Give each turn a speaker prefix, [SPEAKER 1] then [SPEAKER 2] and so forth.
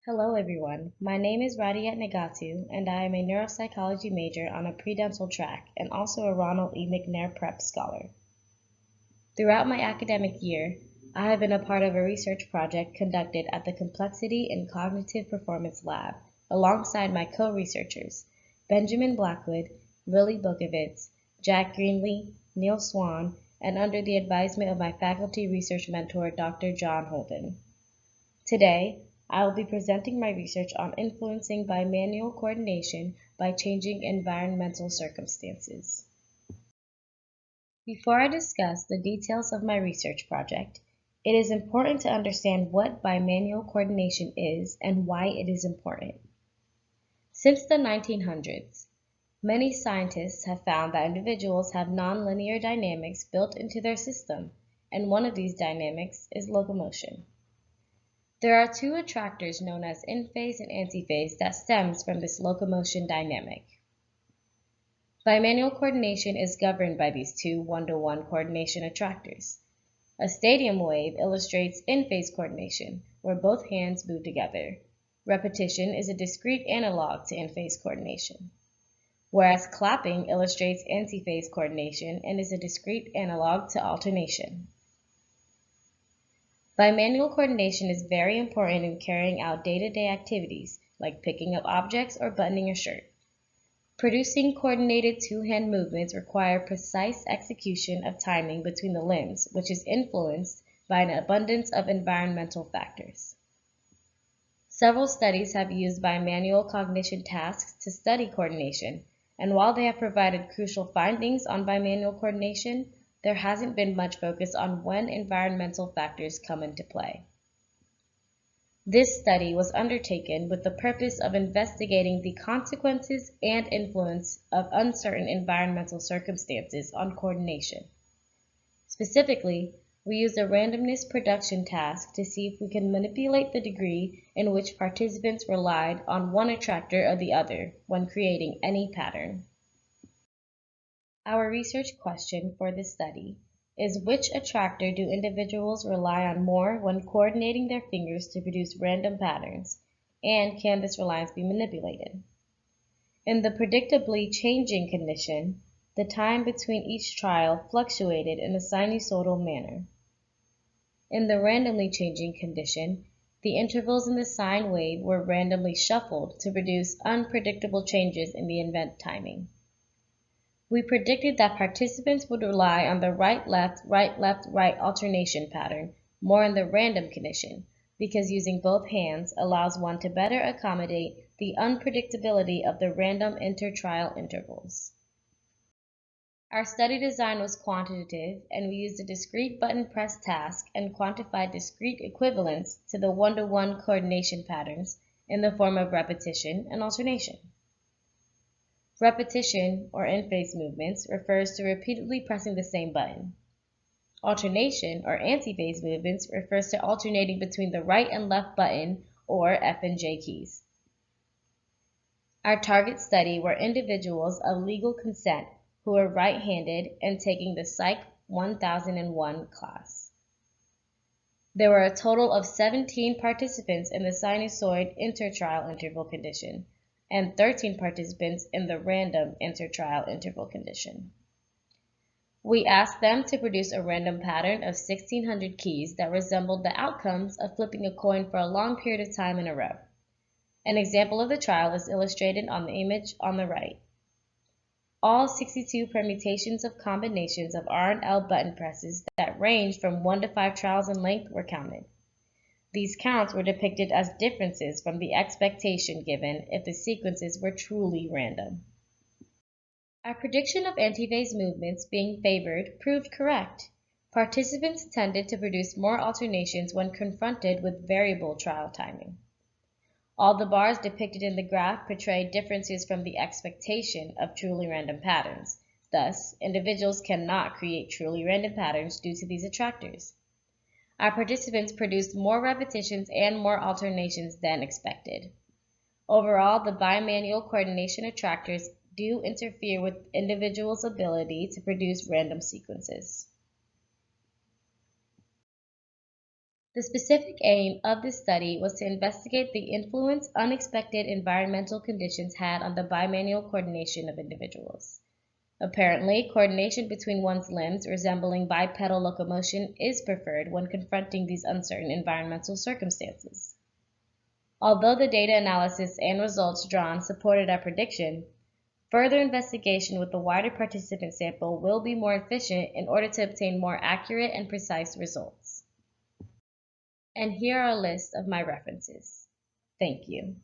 [SPEAKER 1] Hello everyone, my name is Radiat Nagatu and I am a neuropsychology major on a pre-dental track and also a Ronald E. McNair Prep Scholar. Throughout my academic year, I have been a part of a research project conducted at the Complexity and Cognitive Performance Lab alongside my co-researchers, Benjamin Blackwood, Willie Bokovitz, Jack Greenlee, Neil Swan, and under the advisement of my faculty research mentor, Dr. John Holden. Today, I will be presenting my research on influencing bimanual coordination by changing environmental circumstances. Before I discuss the details of my research project, it is important to understand what bimanual coordination is and why it is important. Since the 1900s, many scientists have found that individuals have nonlinear dynamics built into their system, and one of these dynamics is locomotion. There are two attractors known as in-phase and anti-phase that stems from this locomotion dynamic. Bimanual coordination is governed by these two one-to-one coordination attractors. A stadium wave illustrates in-phase coordination, where both hands move together. Repetition is a discrete analog to in-phase coordination, whereas clapping illustrates anti-phase coordination and is a discrete analog to alternation. Bimanual coordination is very important in carrying out day-to-day activities like picking up objects or buttoning a shirt. Producing coordinated two-hand movements require precise execution of timing between the limbs, which is influenced by an abundance of environmental factors. Several studies have used bimanual cognition tasks to study coordination, and while they have provided crucial findings on bimanual coordination, there hasn't been much focus on when environmental factors come into play. This study was undertaken with the purpose of investigating the consequences and influence of uncertain environmental circumstances on coordination. Specifically, we used a randomness production task to see if we can manipulate the degree in which participants relied on one attractor or the other when creating any pattern. Our research question for this study is, which attractor do individuals rely on more when coordinating their fingers to produce random patterns, and can this reliance be manipulated? In the predictably changing condition, the time between each trial fluctuated in a sinusoidal manner. In the randomly changing condition, the intervals in the sine wave were randomly shuffled to produce unpredictable changes in the event timing. We predicted that participants would rely on the right-left, right-left, right alternation pattern more in the random condition, because using both hands allows one to better accommodate the unpredictability of the random inter-trial intervals. Our study design was quantitative, and we used a discrete button press task and quantified discrete equivalents to the one-to-one coordination patterns in the form of repetition and alternation. Repetition, or in-phase movements, refers to repeatedly pressing the same button. Alternation, or anti-phase movements, refers to alternating between the right and left button, or F and J keys. Our target study were individuals of legal consent who were right-handed and taking the Psych 1001 class. There were a total of 17 participants in the sinusoid intertrial interval condition, and 13 participants in the random intertrial interval condition. We asked them to produce a random pattern of 1,600 keys that resembled the outcomes of flipping a coin for a long period of time in a row. An example of the trial is illustrated on the image on the right. All 62 permutations of combinations of R and L button presses that ranged from 1 to 5 trials in length were counted. These counts were depicted as differences from the expectation given if the sequences were truly random. Our prediction of antiphase movements being favored proved correct. Participants tended to produce more alternations when confronted with variable trial timing. All the bars depicted in the graph portray differences from the expectation of truly random patterns. Thus, individuals cannot create truly random patterns due to these attractors. Our participants produced more repetitions and more alternations than expected. Overall, the bimanual coordination attractors do interfere with individuals' ability to produce random sequences. The specific aim of this study was to investigate the influence unexpected environmental conditions had on the bimanual coordination of individuals. Apparently, coordination between one's limbs resembling bipedal locomotion is preferred when confronting these uncertain environmental circumstances. Although the data analysis and results drawn supported our prediction, further investigation with a wider participant sample will be more efficient in order to obtain more accurate and precise results. And here are a list of my references. Thank you.